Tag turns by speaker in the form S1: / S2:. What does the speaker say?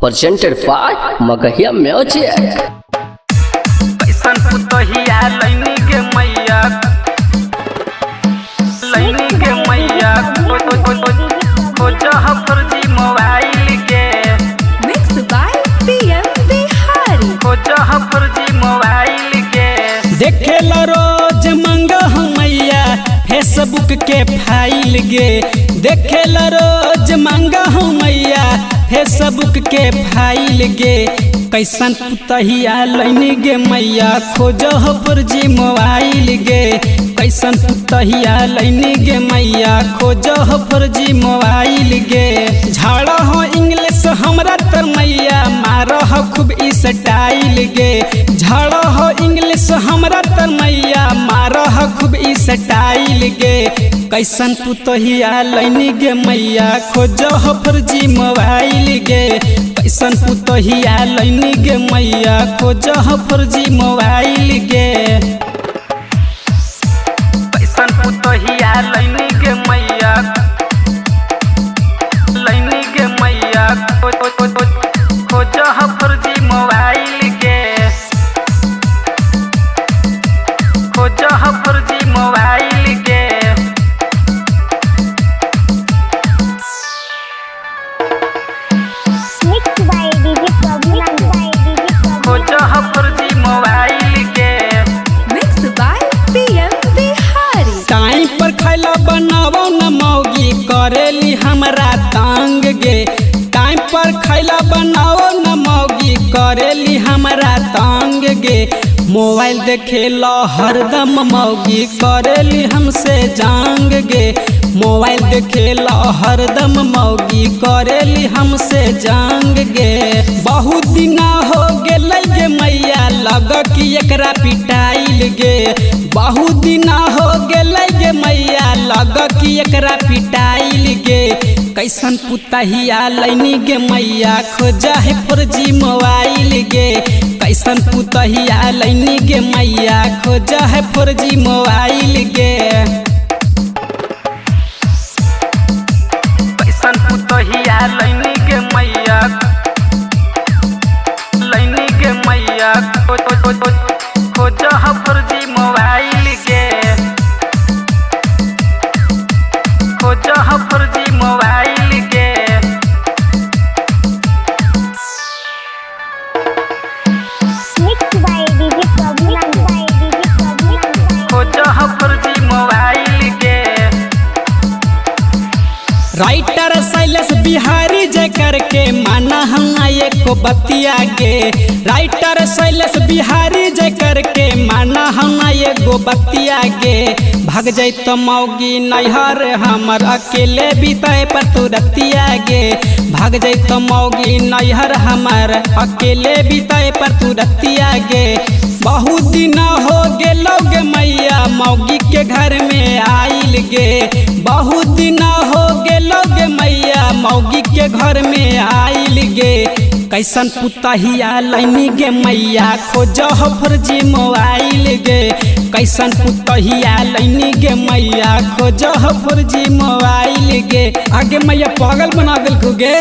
S1: presented by Magahia Music.
S2: कैसन पुतहिया लैनी के मैया खोजह फर्जी मोबाइल के
S3: Mixed by PM Bihari.
S2: खोजह फर्जी मोबाइल के
S4: देखेला रोज मंगा मैया फेसबुक के फाइल गे। देखेला रोज मंगा मैया फेसबुक के फाइल गे। कैसन पुतहिया लैनी गे मैया खोजह फर्जी मोबाइल गे। कैसन पुतहिया लैनी गे मैया खोजह फर्जी मोबाइल गे। झाड़ा हो इंग्लिश हमरा तर मैया मारह खूब स्टाइल गे। झाड़ा हो इंग्लिश हमरा तर मैया मारह खूब स्टाइल गे। कैसन पुतहिया लैनी गे मैया खोजह फर्जी मोबाइल गे। कैसन पुतहिया लैनी गे मैया खोजह फर्जी मोबाइल गे।
S2: कैसन पुतहिया लैनी के मैया खोजह फर्जी मोबाइल के खोजह फर्जी मोबाइल के
S5: Mixed by DJ Problem.
S2: खोजह फर्जी मोबाइल के
S3: Mixed by PM Bihari.
S4: Time पर खैला बनावो न मौगी करेली हमरा तांग गे। टाइम पर खैला बनावो न मौगी करेली हमरा तांग गे। मोबाइल देखेला हरदम मौगी करेली हमसे जांग गे। मोबाइल देखेला हरदम मौगी करेली हमसे जांग गे। बहुत दिना हो गेलै गे मैया लग कि एकरा पिटाइल गे। बहुत दिना हो गेलै गे मैया लग कि एकरा पिटाइल गे। कैसन पुतहिया लैनी गे मैया खोजा है फर्जी मोबाइल गे। कैसन पुतहिया लैनी गे मैया खोजा है फर्जी मोबाइल गे।
S2: कैसन पुतहिया लैनी के मैया खोजह फर्जी मोबाइल के खोजह फर्जी मोबाइल के
S5: Mixed by DJ Problem.
S2: खोजह फर्जी मोबाइल के
S4: राइटर शैलेश बिहारी जय करके माना हम एको बतिया गे। राइटर शैलेश बिहारी जय करके माना हम एगो बतिया गे। भाग जैत मौगी नैहर हमर अकेले बीते पर तुरतिया गे। भाग जैत मौगी नैहर हमर अकेले बीते पर तुरतिया गे। बहुत दिन हो गेलो गे मैया मौगी के घर में आइल गे। बहुत दिन हो गेलो गे मैया मौगी के घर में आइल गे। कैसन पुतहिया लैनी गे मैया खोजह फर्जी मोबाइल गे। कैसन पुतहिया लैनी गे मैया खोजह फर्जी मोबाइल गे। आगे मैया पागल बना दिल गे।